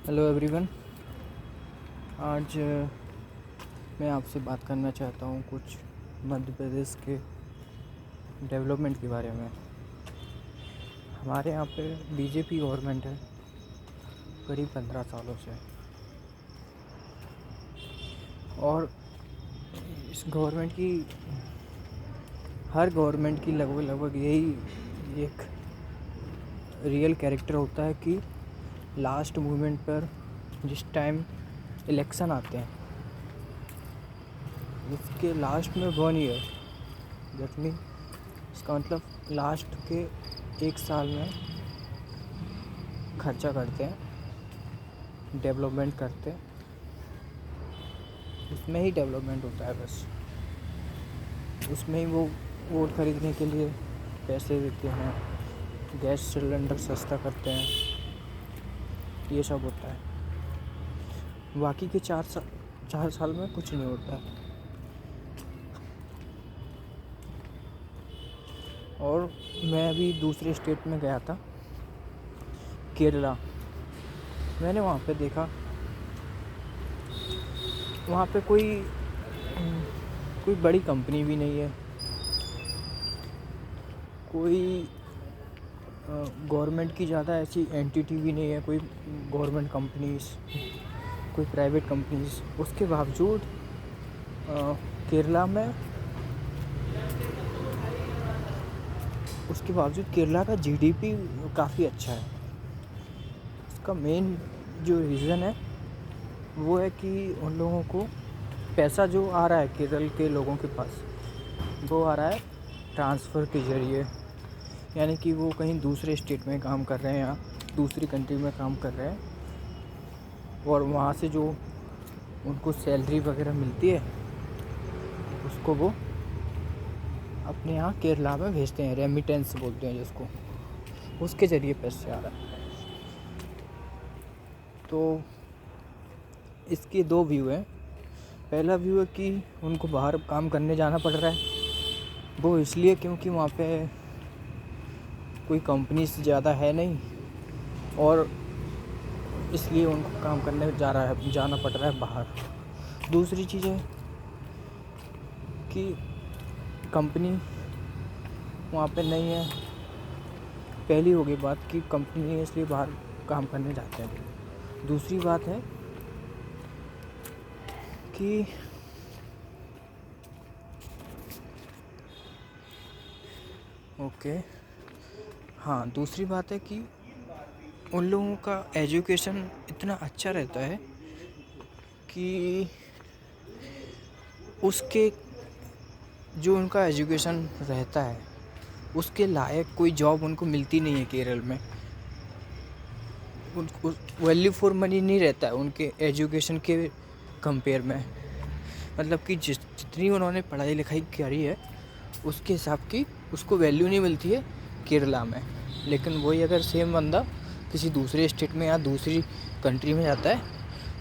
Hello everyone. आज मैं आपसे बात करना चाहता हूँ कुछ मध्य प्रदेश के डेवलपमेंट के बारे में। हमारे यहाँ पे बीजेपी गवर्नमेंट है करीब 15 सालों से, और इस गवर्नमेंट की हर गवर्नमेंट की लगभग यही एक रियल कैरेक्टर होता है कि लास्ट मोमेंट पर जिस टाइम इलेक्शन आते हैं उसके लास्ट में 1 ईयर, दैट मीन इसका मतलब लास्ट के 1 साल में खर्चा करते हैं, डेवलपमेंट करते हैं। उसमें ही डेवलपमेंट होता है, बस उसमें ही वो वोट खरीदने के लिए पैसे देते हैं, गैस सिलेंडर सस्ता करते हैं, ये सब होता है। बाकी के 4 साल में कुछ नहीं होता है। और मैं अभी दूसरे स्टेट में गया था, केरला। मैंने वहाँ पे देखा, वहाँ पे कोई बड़ी कंपनी भी नहीं है, कोई गवर्नमेंट की ज़्यादा ऐसी एंटिटी भी नहीं है, कोई गवर्नमेंट कंपनीज, कोई प्राइवेट कंपनीज। उसके बावजूद केरला का जीडीपी काफ़ी अच्छा है। इसका मेन जो रीज़न है वो है कि उन लोगों को पैसा जो आ रहा है केरल के लोगों के पास, वो आ रहा है ट्रांसफ़र के ज़रिए। यानी कि वो कहीं दूसरे स्टेट में काम कर रहे हैं या दूसरी कंट्री में काम कर रहे हैं, और वहाँ से जो उनको सैलरी वगैरह मिलती है उसको वो अपने यहाँ केरला में भेजते हैं, रेमिटेंस बोलते हैं जिसको, उसके ज़रिए पैसे आ रहा है। तो इसके 2 व्यू हैं। पहला व्यू है कि उनको बाहर काम करने जाना पड़ रहा है, वो इसलिए क्योंकि वहाँ पे कोई कंपनीज ज़्यादा है नहीं, और इसलिए उनको काम करने जाना पड़ रहा है बाहर। दूसरी चीज़ है कि कंपनी वहाँ पे नहीं है। पहली हो गई बात कि कंपनी नहीं है इसलिए बाहर काम करने जाते हैं। दूसरी बात है कि दूसरी बात है कि उन लोगों का एजुकेशन इतना अच्छा रहता है कि उसके जो उनका एजुकेशन रहता है उसके लायक कोई जॉब उनको मिलती नहीं है केरल में। उनको वैल्यू फॉर मनी नहीं रहता है उनके एजुकेशन के कंपेयर में। मतलब कि जितनी उन्होंने पढ़ाई लिखाई करी है उसके हिसाब की उसको वैल्यू नहीं मिलती है केरला में। लेकिन वही अगर सेम बंदा किसी दूसरे स्टेट में या दूसरी कंट्री में जाता है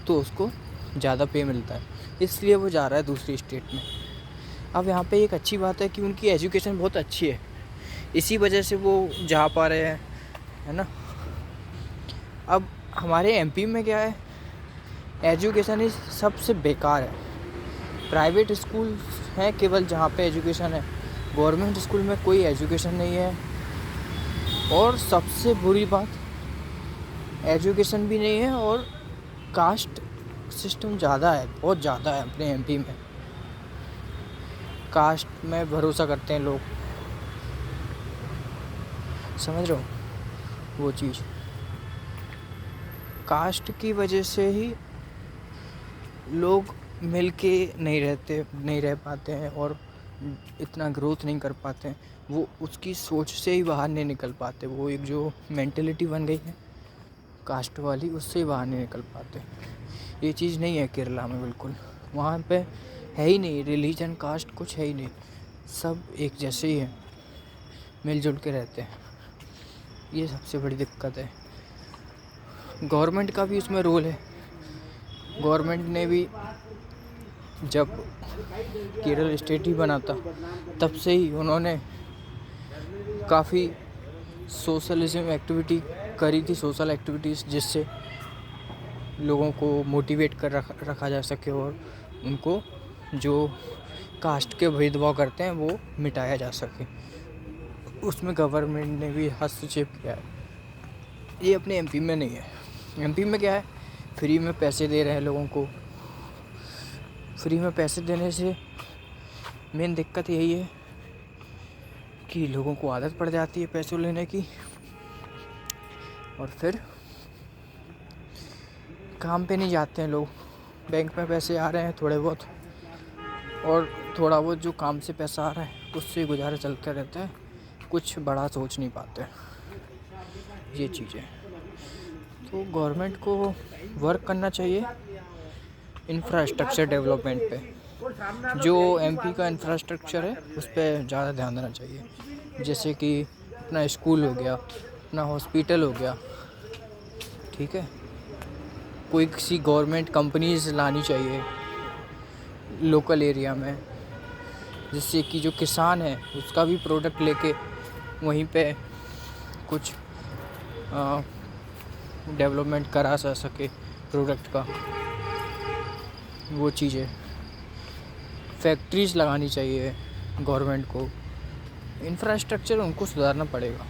तो उसको ज़्यादा पे मिलता है, इसलिए वो जा रहा है दूसरी स्टेट में। अब यहाँ पे एक अच्छी बात है कि उनकी एजुकेशन बहुत अच्छी है, इसी वजह से वो जा पा रहे हैं, है ना। अब हमारे एमपी में क्या है, एजुकेशन ही सबसे बेकार है। प्राइवेट स्कूल हैं केवल जहाँ पे एजुकेशन है, गवर्नमेंट स्कूल में कोई एजुकेशन नहीं है। और सबसे बुरी बात, एजुकेशन भी नहीं है और कास्ट सिस्टम ज़्यादा है, बहुत ज़्यादा है अपने एमपी में। कास्ट में भरोसा करते हैं लोग, समझ रहे हो वो चीज़। कास्ट की वजह से ही लोग मिल के नहीं रह पाते हैं और इतना ग्रोथ नहीं कर पाते हैं। वो उसकी सोच से ही बाहर नहीं निकल पाते। वो एक जो मेंटेलिटी बन गई है कास्ट वाली, उससे ही बाहर नहीं निकल पाते। ये चीज़ नहीं है केरला में बिल्कुल। वहाँ पे है ही नहीं रिलीजन, कास्ट कुछ है ही नहीं, सब एक जैसे ही हैं, मिलजुल के रहते हैं। ये सबसे बड़ी दिक्कत है। गवर्नमेंट का भी उसमें रोल है। गवर्नमेंट ने भी जब केरल स्टेट ही बना था तब से ही उन्होंने काफ़ी सोशलिज्म एक्टिविटी करी थी, सोशल एक्टिविटीज़, जिससे लोगों को मोटिवेट कर रखा जा सके और उनको जो कास्ट के भेदभाव करते हैं वो मिटाया जा सके। उसमें गवर्नमेंट ने भी हस्तक्षेप किया है। ये अपने एमपी में नहीं है। एमपी में क्या है, फ्री में पैसे दे रहे हैं लोगों को। फ्री में पैसे देने से मेन दिक्कत यही है कि लोगों को आदत पड़ जाती है पैसे लेने की, और फिर काम पे नहीं जाते हैं लोग। बैंक में पैसे आ रहे हैं थोड़े बहुत, और थोड़ा बहुत जो काम से पैसा आ रहा है उससे गुजारा चलता रहता है, कुछ बड़ा सोच नहीं पाते। ये चीज़ें तो गवर्नमेंट को वर्क करना चाहिए इंफ्रास्ट्रक्चर डेवलपमेंट पे। जो एमपी का इंफ्रास्ट्रक्चर है उस पर ज़्यादा ध्यान देना चाहिए, जैसे कि अपना स्कूल हो गया, अपना हॉस्पिटल हो गया, ठीक है। कोई किसी गवर्नमेंट कंपनीज लानी चाहिए लोकल एरिया में, जिससे कि जो किसान है उसका भी प्रोडक्ट लेके वहीं पे कुछ डेवलपमेंट करा जा सके प्रोडक्ट का। वो चीज़ें फैक्ट्रीज लगानी चाहिए गवर्नमेंट को। इंफ्रास्ट्रक्चर उनको सुधारना पड़ेगा,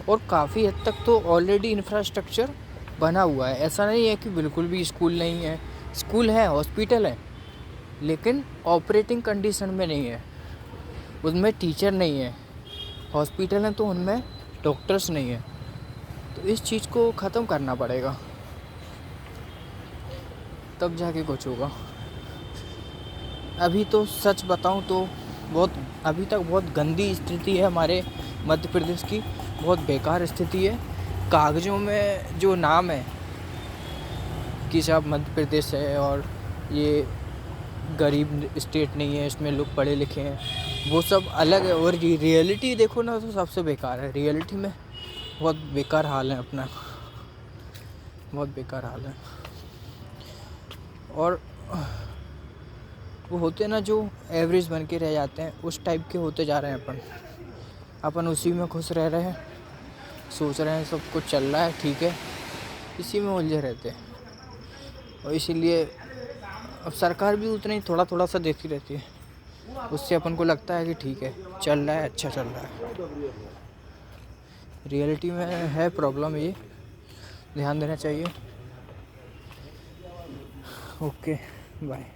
और काफ़ी हद तक तो ऑलरेडी इंफ्रास्ट्रक्चर बना हुआ है। ऐसा नहीं है कि बिल्कुल भी स्कूल नहीं है, स्कूल है, हॉस्पिटल है, लेकिन ऑपरेटिंग कंडीशन में नहीं है। उनमें टीचर नहीं है। हॉस्पिटल है तो उनमें डॉक्टर्स नहीं है। तो इस चीज़ को ख़त्म करना पड़ेगा, तब जाके कुछ होगा। अभी तो सच बताऊं तो अभी तक बहुत गंदी स्थिति है हमारे मध्य प्रदेश की, बहुत बेकार स्थिति है। कागज़ों में जो नाम है कि साहब मध्य प्रदेश है और ये गरीब स्टेट नहीं है, इसमें लोग पढ़े लिखे हैं, वो सब अलग है। और रियलिटी देखो ना तो सबसे बेकार है। रियलिटी में बहुत बेकार हाल है अपना, बहुत बेकार हाल है। और वो होते हैं ना जो एवरेज बन के रह जाते हैं, उस टाइप के होते जा रहे हैं अपन उसी में खुश रह रहे हैं, सोच रहे हैं सब कुछ चल रहा है ठीक है, इसी में उलझे रहते हैं। और इसीलिए अब सरकार भी उतना ही थोड़ा थोड़ा सा देखती रहती है, उससे अपन को लगता है कि ठीक है चल रहा है, अच्छा चल रहा है। रियलिटी में है प्रॉब्लम, ये ध्यान देना चाहिए। Okay bye.